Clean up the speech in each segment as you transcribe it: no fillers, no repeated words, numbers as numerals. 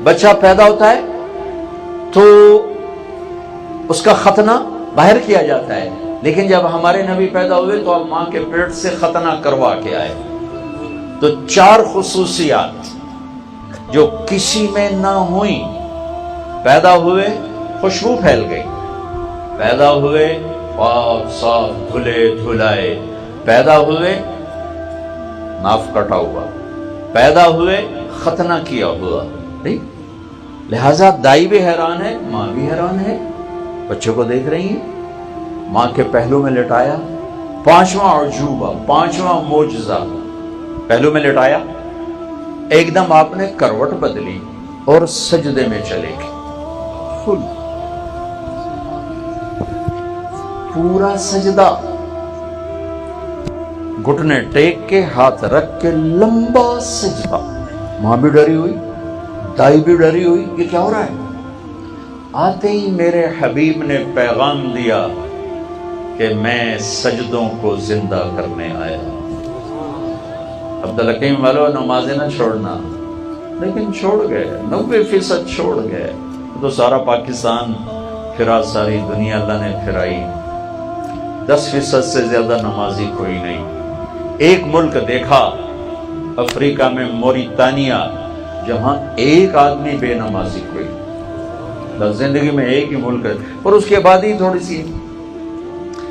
بچہ پیدا ہوتا ہے تو اس کا ختنہ باہر کیا جاتا ہے، لیکن جب ہمارے نبی پیدا ہوئے تو اب ماں کے پیٹ سے ختنہ کروا کے آئے۔ تو 4 خصوصیات جو کسی میں نہ ہوئیں، پیدا ہوئے خوشبو پھیل گئی، پیدا ہوئے پاک صاف دھلے دھلائے، پیدا ہوئے ناف کٹا ہوا، پیدا ہوئے ختنہ کیا ہوا، لہذا دائی بھی حیران ہے، ماں بھی حیران ہے، بچوں کو دیکھ رہی ہیں، ماں کے پہلو میں لٹایا، 5واں عجوبہ، 5واں معجزہ، پہلو میں لٹایا، ایک دم آپ نے کروٹ بدلی اور سجدے میں چلے گئے، پورا سجدہ، گھٹنے ٹیک کے ہاتھ رکھ کے لمبا سجدہ۔ ماں بھی ڈری ہوئی، دائی بھی ڈری ہوئی، یہ کیا ہو رہا ہے؟ آتے ہی میرے حبیب نے پیغام دیا کہ میں سجدوں کو زندہ کرنے آیا۔ عبدالحکیم والو نمازیں نہ چھوڑنا، لیکن چھوڑ گئے، 90% چھوڑ گئے۔ تو سارا پاکستان پھرا، ساری دنیا اللہ نے پھرائی، 10% سے زیادہ نمازی کوئی نہیں۔ ایک ملک دیکھا افریقہ میں، موریتانیہ، جہاں ایک آدمی بے نمازی کوئی، زندگی میں ایک ہی ملک ہے، اور اس کی آبادی تھوڑی سی،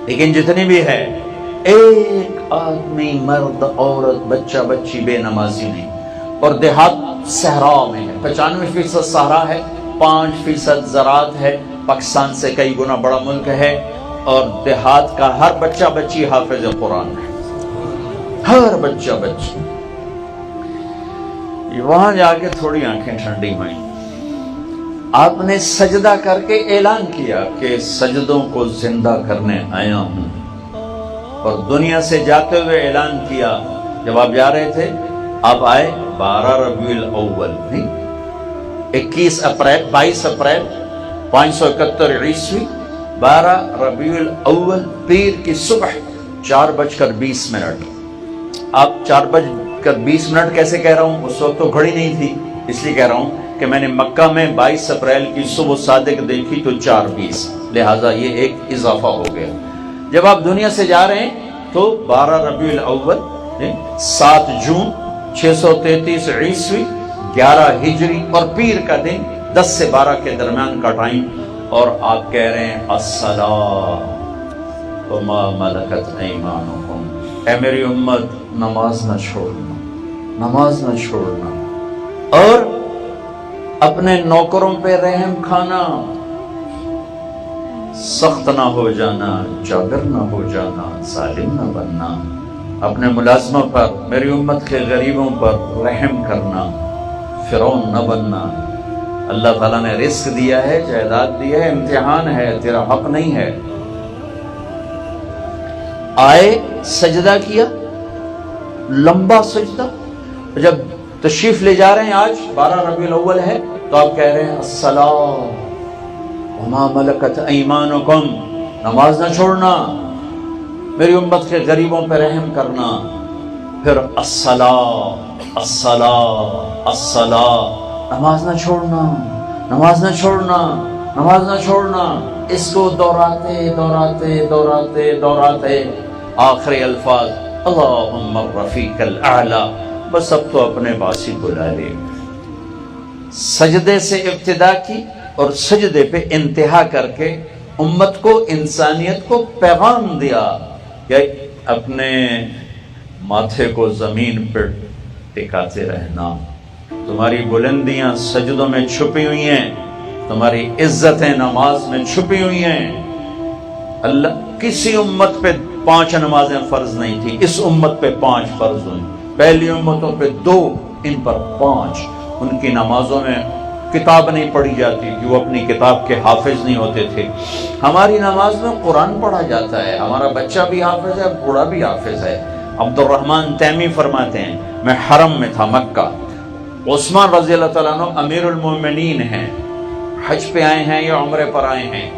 لیکن جتنی بھی ہے ایک آدمی، مرد عورت بچہ بچی بے نمازی نہیں۔ اور دیہات صحرا میں ہے، 95% صحرا ہے، 5% زراعت ہے، پاکستان سے کئی گنا بڑا ملک ہے، اور دیہات کا ہر بچہ بچی حافظ قرآن ہے، ہر بچہ بچی۔ وہاں جا کے تھوڑی آنکھیں ٹھنڈی ہوئیں، آپ نے سجدہ کر کے اعلان کیا کہ سجدوں کو زندہ کرنے آیا ہوں، اور دنیا سے جاتے ہوئے اعلان کیا، جب آپ جا رہے تھے آپ آئے 12 ربیع الاول، نہیں 22 اپریل 571 عیسوی، 12 ربیع الاول پیر کی صبح 4:20۔ آپ 4:20 کیسے کہہ رہا ہوں؟ اس وقت تو گھڑی نہیں تھی، اس لیے کہہ رہا ہوں کہ میں نے مکہ میں 22 اپریل کی صبح صادق دیکھی تو 4:20، لہٰذا یہ ایک اضافہ ہو گیا۔ جب آپ دنیا سے جا رہے ہیں تو 12 ربیع الاول 7 جون 633 عیسوی 11 ہجری، اور پیر کا دن 10 سے 12 کے درمیان کا ٹائم، اور آپ کہہ رہے ہیں الصلاۃ وما ملکت ایمانکم، اے میری امت نماز نہ چھوڑنا، نماز نہ چھوڑنا، اور اپنے نوکروں پہ رحم کھانا، سخت نہ ہو جانا، جابر نہ ہو جانا، ظالم نہ بننا، اپنے ملازموں پر، میری امت کے غریبوں پر رحم کرنا، فرعون نہ بننا۔ اللہ تعالیٰ نے رزق دیا ہے، جائیداد دیا ہے، امتحان ہے، تیرا حق نہیں ہے۔ آئے سجدہ کیا، لمبا سجدہ، جب تشریف لے جا رہے ہیں، آج 12 ربیع الاول ہے، تو آپ کہہ رہے ہیں الصلاۃ وما ملکت ایمانکم، نماز نہ چھوڑنا، میری امت کے غریبوں پہ رحم کرنا، پھر الصلاۃ الصلاۃ الصلاۃ، نماز نہ چھوڑنا، نماز نہ چھوڑنا، نماز نہ چھوڑنا، اس کو دہراتے دہراتے دہراتے دہراتے آخری الفاظ اللہم الرفیق الاعلی، بس اب تو اپنے باسی بلا لے۔ سجدے سے ابتدا کی اور سجدے پہ انتہا کر کے امت کو، انسانیت کو پیغام دیا کہ اپنے ماتھے کو زمین پر ٹکاتے رہنا، تمہاری بلندیاں سجدوں میں چھپی ہوئی ہیں، تمہاری عزتیں نماز میں چھپی ہوئی ہیں۔ اللہ کسی امت پہ 5 نمازیں فرض نہیں تھی، اس امت پہ 5 فرض ہوئی، پہلی امتوں پہ 2، ان پر 5۔ ان کی نمازوں میں کتاب نہیں پڑھی جاتی تھی، وہ اپنی کتاب کے حافظ نہیں ہوتے تھے۔ ہماری نماز میں قرآن پڑھا جاتا ہے، ہمارا بچہ بھی حافظ ہے، بوڑھا بھی حافظ ہے۔ عبد الرحمن تیمی فرماتے ہیں میں حرم میں تھا مکہ، عثمان رضی اللہ تعالیٰ عنہ امیر المومنین ہیں، حج پہ آئے ہیں یا عمرے پر آئے ہیں،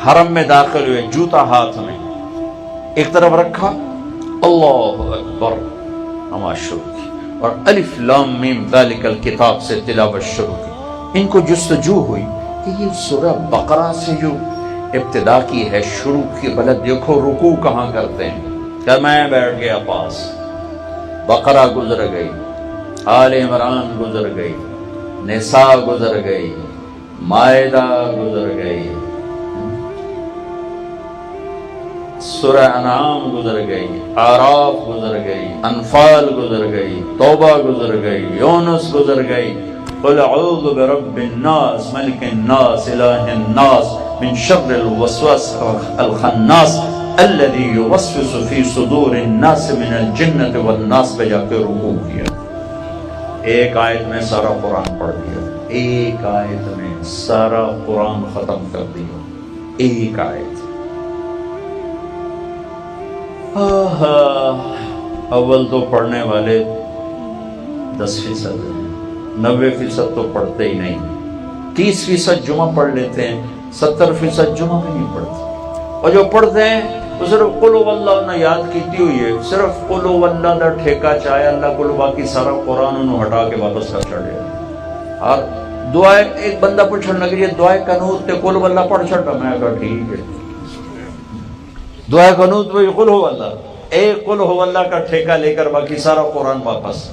حرم میں داخل ہوئے، جوتا ہاتھ میں ایک طرف رکھا، اللہ اکبر، نماز شروع کی، اور الف لام میم ذالک الکتاب سے تلاوت شروع کی۔ ان کو جستجو ہوئی کہ یہ سورہ بقرہ سے جو ابتدا کی ہے، شروع کی، بلد دیکھو رکوع کہاں کرتے ہیں، کہ میں بیٹھ گیا پاس، بقرہ گزر گئی، آل عمران گزر گئی، نساء گزر گئی، مائدہ گزر گئی، سورہ انعام گزر گئی، اعراف گزر گئی، انفال گزر گئی، توبہ گزر گئی، یونس گزر گئی، قل اعوذ برب الناس ملک الناس الہ الناس من شر الوسواس الخناس الذي يوسوس في صدور الناس من الجنة والناس پہ جا کے رکوع کیا، ایک آیت میں سارا قرآن پڑھ دیا، ایک آیت میں سارا قرآن ختم کر دیا، ایک آیت۔ اول تو پڑھنے والے 10% ہیں، 90% تو پڑھتے ہی نہیں، 30% جمعہ پڑھ لیتے ہیں، 70% جمعہ بھی نہیں پڑھتے، اور جو پڑھتے ہیں وہ صرف قل هو اللہ نے یاد کیتی ہوئی ہے، صرف قل هو اللہ دا ٹھیکہ چاہے اللہ کو، باقی سارا قرآن انہوں ہٹا کے واپس کر چڑھ گیا۔ اور دعائیں ایک بندہ پوچھنے لگی دعائیں قنوت تے قل هو اللہ پڑھ چھڑا، میں کہا ٹھیک ہے، دعائیں قنوت میں قل هو اللہ، ایک قل هو اللہ کا ٹھیکہ لے کر باقی سارا قرآن واپس۔